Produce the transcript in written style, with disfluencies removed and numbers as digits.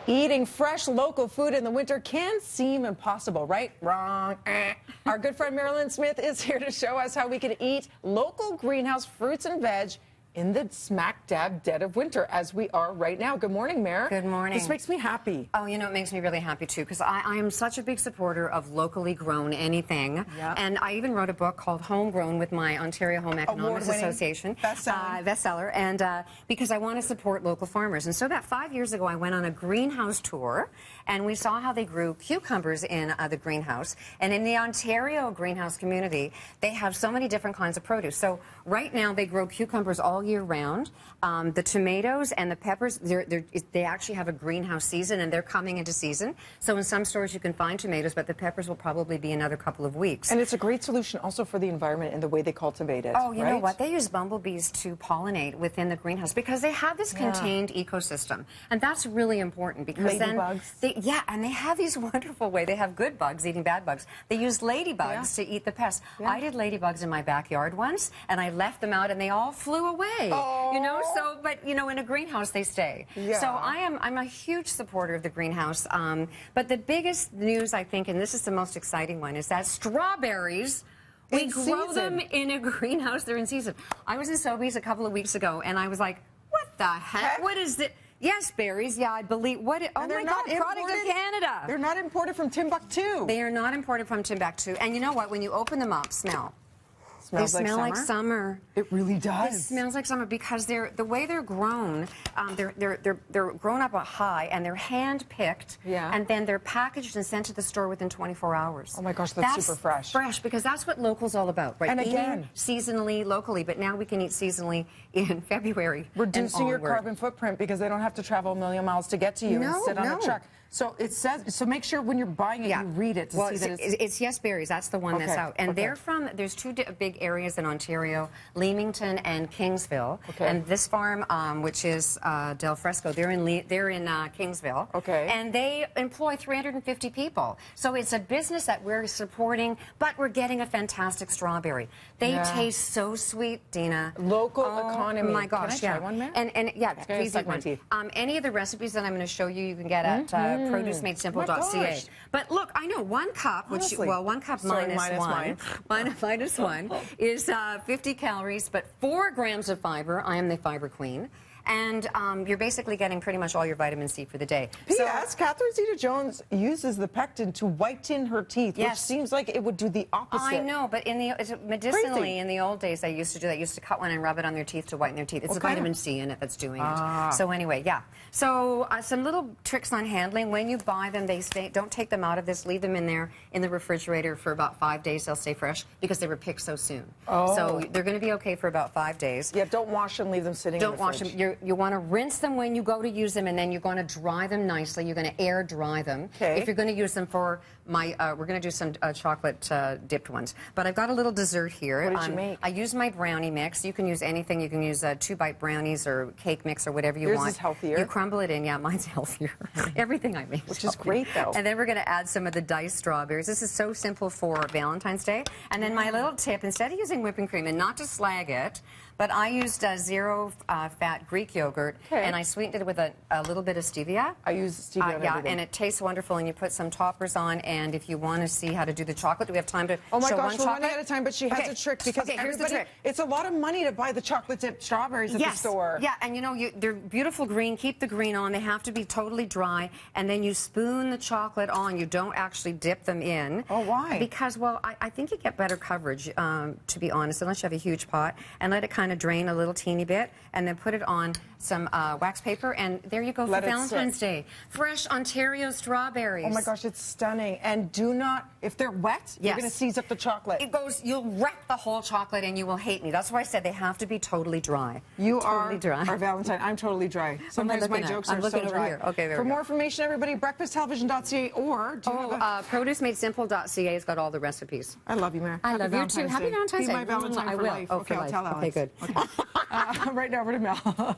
Eating fresh local food in the winter can seem impossible, right? Wrong. Our good friend Mairlyn Smith is here to show us how we can eat local greenhouse fruits and veg in the smack dab dead of winter as we are right now. Good morning, Mayor. Good morning. This makes me happy. Oh, you know, it makes me really happy too, because I am such a big supporter of locally grown anything. Yeah. And I even wrote a book called Homegrown with my Ontario Home Economist Association. Bestseller. And because I want to support local farmers. And so about 5 years ago, I went on a greenhouse tour, and we saw how they grew cucumbers in the greenhouse. And in the Ontario greenhouse community, they have so many different kinds of produce. So right now, they grow cucumbers all year round. The tomatoes and the peppers, they actually have a greenhouse season, and they're coming into season. So in some stores you can find tomatoes, but the peppers will probably be another couple of weeks. And it's a great solution also for the environment and the way they cultivate it. Oh, you know what? They use bumblebees to pollinate within the greenhouse because they have this contained ecosystem. And that's really important because ladybugs. And they have these wonderful way. They have good bugs eating bad bugs. They use ladybugs to eat the pests. I did ladybugs in my backyard once, and I left them out, and they all flew away. Oh. You know, so, but, you know, in a greenhouse, they stay. Yeah. So I'm a huge supporter of the greenhouse. But the biggest news, I think, and this is the most exciting one, is that strawberries, we grow them in a greenhouse. They're in season. I was in Sobeys a couple of weeks ago, and I was like, what the heck? What is it? Yes, berries. Yeah, I believe. Oh my God, product of Canada. They're not imported from Timbuktu. They are not imported from Timbuktu. And you know what? When you open them up, smell. They smell like summer. It really does. It smells like summer because the way they're grown, they're grown up high, and they're hand picked, and then they're packaged and sent to the store within 24 hours. Oh my gosh, that's super fresh. Fresh, because that's what local's all about, right? And Eating again, seasonally, locally, but now we can eat seasonally in February. Reducing your carbon footprint because they don't have to travel a million miles to get to you and sit on a truck. So it says, so make sure when you're buying it, you read it to see that it's Yes Berries. That's the one that's out. And they're from, there's two big areas in Ontario, Leamington and Kingsville. And this farm, which is Del Fresco, they're in Kingsville. And they employ 350 people. So it's a business that we're supporting, but we're getting a fantastic strawberry. They taste so sweet, Dina. Local economy. Oh my gosh, Can I try one, Mary? And please eat one. Any of the recipes that I'm going to show you, you can get at producemadesimple.ca. But look, I know 1 cup, one cup minus one is 50 calories, but 4 grams of fiber. I am the fiber queen. And you're basically getting pretty much all your vitamin C for the day. P.S. Catherine Zeta-Jones uses the pectin to whiten her teeth, which seems like it would do the opposite. I know, but medicinally, in the old days, I used to do that. I used to cut one and rub it on their teeth to whiten their teeth. It's the vitamin C in it that's doing it. So anyway, So some little tricks on handling. When you buy them, don't take them out of this. Leave them in there in the refrigerator for about 5 days. They'll stay fresh because they were picked so soon. So they're going to be okay for about 5 days. Yeah, don't wash them. Leave them sitting in the fridge. Don't wash them. You want to rinse them when you go to use them, and then you're going to dry them nicely. You're going to air dry them. If you're going to use them for we're going to do some chocolate dipped ones. But I've got a little dessert here. What did you make? I use my brownie mix. You can use anything. You can use 2-bite brownies or cake mix or whatever you want. Yours is healthier. You crumble it in. Yeah, mine's healthier. Everything I make is Which is great, though. And then we're going to add some of the diced strawberries. This is so simple for Valentine's Day. And then my little tip, instead of using whipping cream, and not to slag it, but I used zero-fat Greek yogurt, and I sweetened it with a little bit of stevia. I use stevia and it tastes wonderful, and you put some toppers on, and if you want to see how to do the chocolate, do we have time to show one chocolate? Oh my gosh, we're running out of time, but she has a trick, because here's the trick. It's a lot of money to buy the chocolate-dipped strawberries at the store. Yeah, and you know, they're beautiful green. Keep the green on. They have to be totally dry, and then you spoon the chocolate on. You don't actually dip them in. Oh, why? Because, well, I think you get better coverage, to be honest, unless you have a huge pot, and let it kind of drain a little teeny bit, and then put it on some wax paper, and there you go for Valentine's Day. Fresh Ontario strawberries. Oh my gosh, it's stunning. And do not, if they're wet, you're going to seize up the chocolate. You'll wreck the whole chocolate, and you will hate me. That's why I said they have to be totally dry. You are our Valentine. I'm totally dry. Sometimes my jokes are so dry. Here. Okay, for more information, everybody, breakfasttelevision.ca or producemadesimple.ca has got all the recipes. I love you, Mary. I love you too. Happy Valentine's Day. Be my Valentine for life. Okay, I'll tell Alex. Okay, good. Okay. Right now, over to Mel.